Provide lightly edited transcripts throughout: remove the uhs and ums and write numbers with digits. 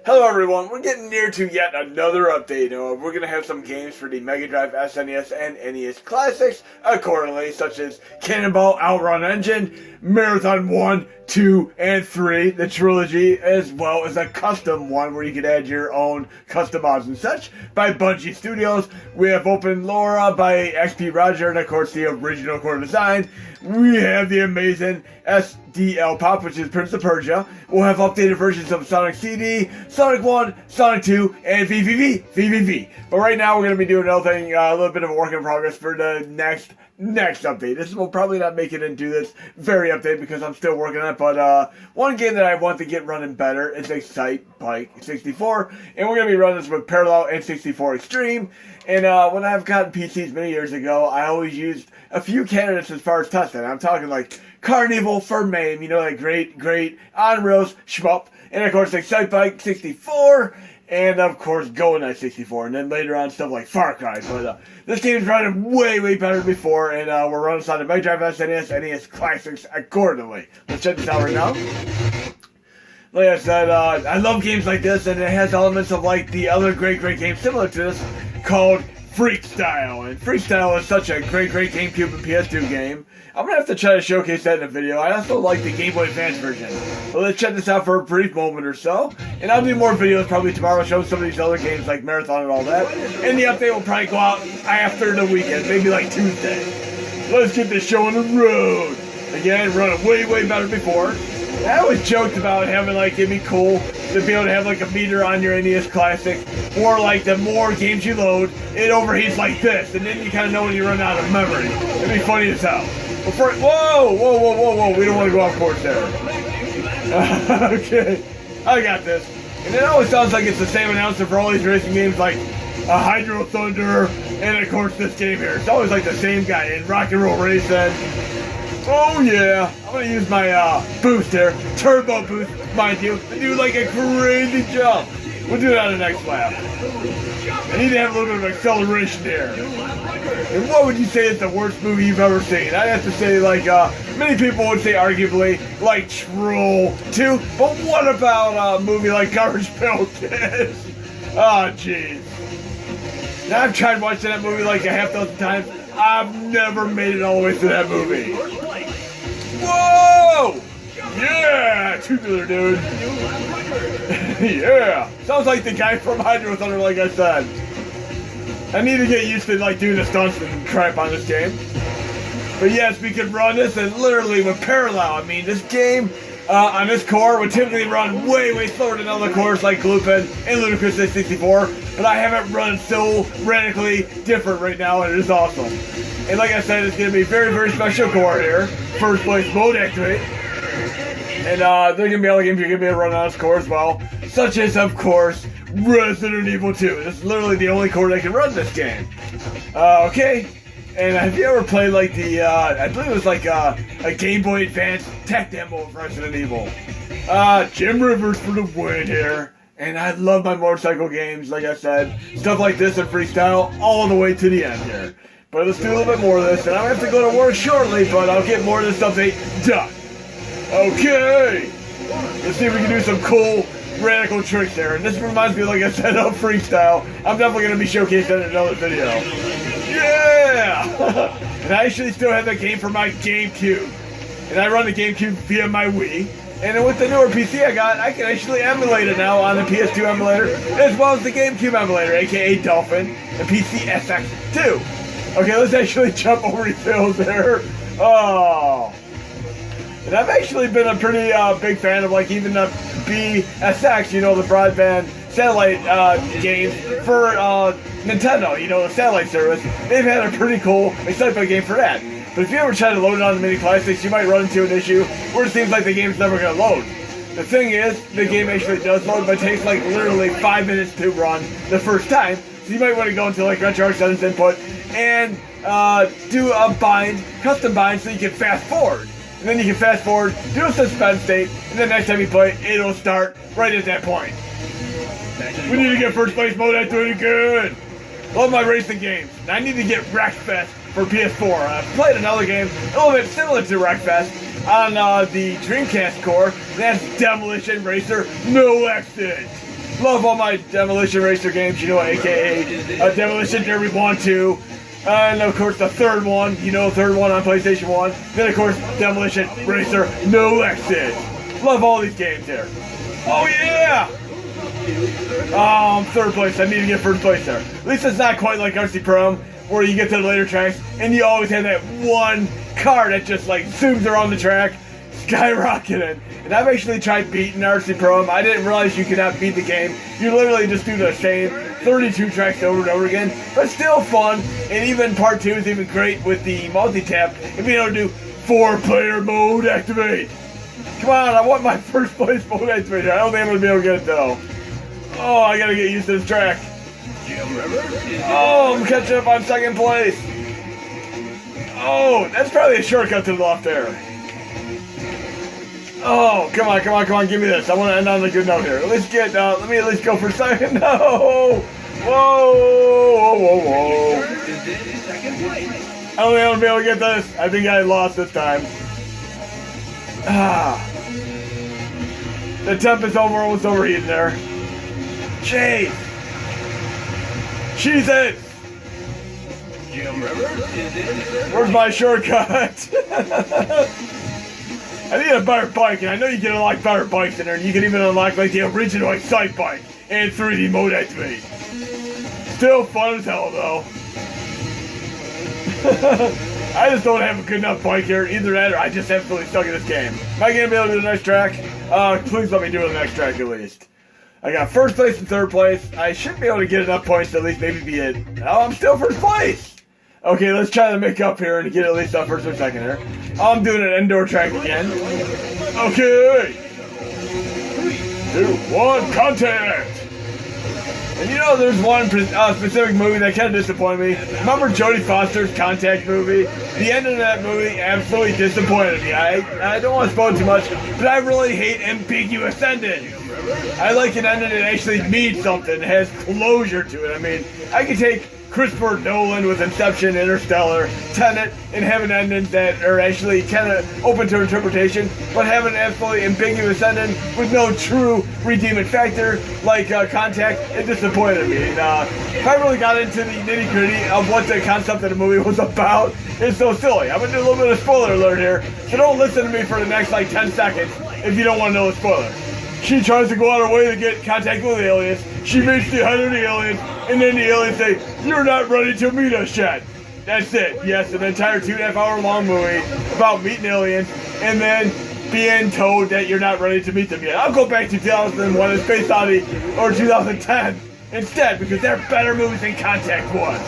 Hello everyone, we're getting near to yet another update. We're going to have some games for the Mega Drive, SNES, and NES Classics accordingly, such as Cannonball Outrun Engine, Marathon 1, 2, and 3, the trilogy, as well as a custom one where you can add your own custom mods and such by Bungie Studios. We have Open Laura by XP Roger, and of course the original core design. We have the amazing SDL Pop, which is Prince of Persia. We'll have updated versions of Sonic CD, Sonic 1, Sonic 2, and VVV. But right now we're going to be doing another thing, a little bit of a work in progress for the next update. This will probably not make it into this very update because I'm still working on it, but one game that I want to get running better is Excitebike 64, and we're going to be running this with Parallel and 64 Extreme. And when I've gotten PCs many years ago, I always used a few candidates as far as testing. I'm talking like Carnival for MAME, you know, that great on-rails shmup, and of course Excitebike 64, and of course GoldenEye 64, and then later on stuff like Far Cry. But this game is running way better than before, and we're running this on the Mega Drive, SNES, NES Classics accordingly. Let's check this out right now. Like I said, I love games like this, and it has elements of like the other great games similar to this called Freestyle. And Freestyle is such a great GameCube and PS2 game. I'm going to have to try to showcase that in a video. I also like the Game Boy Advance version. Well, let's check this out for a brief moment or so. And I'll do more videos probably tomorrow showing some of these other games like Marathon and all that. And the update will probably go out after the weekend, maybe like Tuesday. Let's get this show on the road. Again, running way better before. I always joked about having like, it'd be cool to be able to have like a meter on your NES Classic, or like the more games you load, it overheats like this, and then you kind of know when you run out of memory. It'd be funny as hell. Before, whoa, we don't want to go off course there. Okay, I got this. And it always sounds like it's the same announcer for all these racing games like Hydro Thunder, and of course this game here. It's always like the same guy in Rock and Roll Racing. Oh yeah, I'm gonna use my boost here, turbo boost, mind you, to do like a crazy jump. We'll do that on the next lap. I need to have a little bit of acceleration here. And what would you say is the worst movie you've ever seen? I'd have to say like, many people would say arguably like Troll 2, but what about a movie like Garbage Pail Kids? Oh jeez. Now I've tried watching that movie like a half dozen times. I've never made it all the way through that movie. Whoa! Yeah! Tubular, dude. Yeah! Sounds like the guy from Hydro Thunder, like I said. I need to get used to like doing the stunts and crap on this game. But yes, we can run this and literally with Parallel. I mean, this game on this core would typically run way slower than other cores like Lupin and Ludicrous 64, but I haven't run so radically different right now, and it is awesome. And like I said, it's going to be a very special core here. First place mode activate. And there are going to be other games you're going to be able to run on this core as well, such as, of course, Resident Evil 2. This is literally the only core that can run this game. Okay. And have you ever played like the, I believe it was like a Game Boy Advance tech demo of Resident Evil. Jim Rivers for the win here. And I love my motorcycle games, like I said. Stuff like this and Freestyle all the way to the end here. But let's do a little bit more of this. And I'm going to have to go to work shortly, but I'll get more of this update done. Okay! Let's see if we can do some cool, radical tricks there. And this reminds me, like I said, of Freestyle. I'm definitely going to be showcasing that in another video. Yeah! And I actually still have that game for my GameCube. And I run the GameCube via my Wii. And with the newer PC I got, I can actually emulate it now on the PS2 emulator, as well as the GameCube emulator, aka Dolphin, and PC SX2. Okay, let's actually jump over these hills there. Oh. And I've actually been a pretty big fan of like even the BSX, you know, the broadband satellite games for Nintendo, you know, the satellite service. They've had a pretty cool Excitebike game for that. But if you ever try to load it on the Mini Classics, you might run into an issue where it seems like the game's never going to load. The thing is, the game actually does load, but it takes like literally 5 minutes to run the first time. So you might want to go into like RetroArch settings input and do a bind, custom bind, so you can fast forward. And then you can fast forward, do a suspend state, and then next time you play, it'll start right at that point. We need to get first place mode at doing good. Love my racing games. I need to get Wreckfest for PS4. I've played another game a little bit similar to Wreckfest on the Dreamcast core. That's Demolition Racer No Exit. Love all my Demolition Racer games, you know, aka Demolition Derby 1, 2. And of course the third one, you know, third one on PlayStation 1. Then of course Demolition Racer No Exit. Love all these games here. Oh yeah! Third place. I need to get first place there. At least it's not quite like RC Prom, where you get to the later tracks and you always have that one car that just like zooms around the track, skyrocketing. And I've actually tried beating RC Prom. I didn't realize you could not beat the game. You literally just do the same 32 tracks over and over again, but still fun. And even part 2 is even great with the multi-tap and being able to do 4-player mode activate. Come on, I want my first place mode activated. I don't think I'm gonna be able to get it though. Oh, I gotta get used to this track. Oh, I'm catching up on second place. Oh, that's probably a shortcut to the left there. Oh, come on, come on, come on, give me this. I want to end on a good note here. Let's get, let me at least go for second. No! Whoa! Whoa, whoa, whoa. I don't think I'm gonna be able to get this. I think I lost this time. The temp is almost overheating there. Jeez! Jesus! Where's my shortcut? I need a better bike, and I know you can unlock better bikes in there, and you can even unlock like the original Excitebike and 3D mode activate. Still fun as hell though. I just don't have a good enough bike here. Either that or I just absolutely suck at this game. Am I gonna be able to do the next track? Please let me do the next track at least. I got first place and third place. I should be able to get enough points to at least maybe be it. Oh, I'm still first place! Okay, let's try to make up here and get at least a first or second here. I'm doing an indoor track again. Okay! 3, 2, 1, contact! And you know, there's one specific movie that kind of disappointed me. Remember Jodie Foster's Contact movie? The end of that movie absolutely disappointed me. I don't want to spoil too much, but I really hate ambiguous endings. I like an ending that actually means something, has closure to it. I mean, I could take Christopher Nolan with Inception, Interstellar, Tenet, and have an ending that are actually kind of open to interpretation, but have an absolutely ambiguous ending with no true redeeming factor, like Contact. It disappointed me. And, if I really got into the nitty-gritty of what the concept of the movie was about, it's so silly. I'm going to do a little bit of spoiler alert here, so don't listen to me for the next like 10 seconds if you don't want to know the spoiler. She tries to go out her way to get contact with the aliens. She meets the head of the aliens, and then the aliens say, "You're not ready to meet us yet." That's it. Yes, an entire 2.5 hour long movie about meeting aliens, and then being told that you're not ready to meet them yet. I'll go back to 2001 and Space Odyssey, or 2010 instead, because they're better movies than Contact was.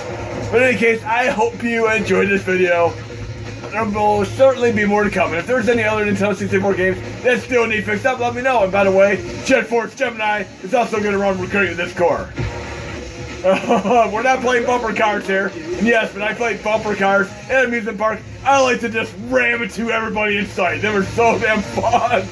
But in any case, I hope you enjoyed this video. There will certainly be more to come. And if there's any other Nintendo 64 games that still need fixed up, let me know. And by the way, Jet Force Gemini is also going to run recurring in this core. We're not playing bumper cars here. And yes, but I play bumper cars at amusement park. I like to just ram into everybody in sight. They were so damn fun.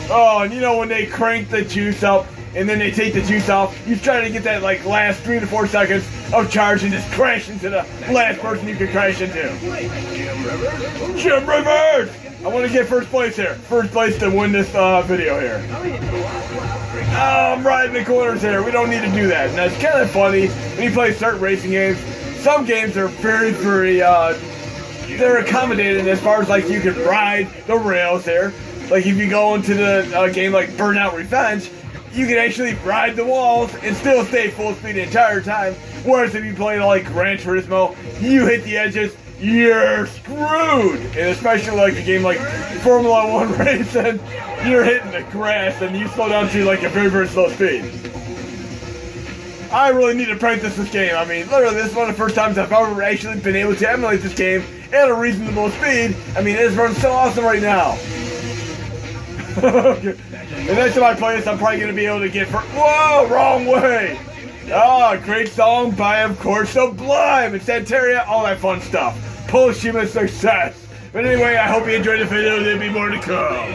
Oh, and you know when they crank the juice up and then they take the juice off, you try to get that like last 3 to 4 seconds of charge and just crash into the last person you can crash into. Jim Rivers! I want to get first place here. First place to win this video here. Oh, I'm riding the corners here. We don't need to do that. And that's kind of funny when you play certain racing games. Some games are very, they're accommodating as far as like you can ride the rails there. Like if you go into the game like Burnout Revenge, you can actually ride the walls and still stay full speed the entire time. Whereas if you play like Gran Turismo, you hit the edges, you're screwed. And especially like a game like Formula 1 racing, you're hitting the grass and you slow down to like a very, very slow speed. I really need to practice this game. I mean, literally, this is one of the first times I've ever actually been able to emulate this game at a reasonable speed. I mean, it's running so awesome right now. Okay. The next time I play this, I'm probably going to be able to get whoa, wrong way. Ah, great song by, of course, Sublime and Santeria, all that fun stuff. Posthumous success. But anyway, I hope you enjoyed the video. There'll be more to come.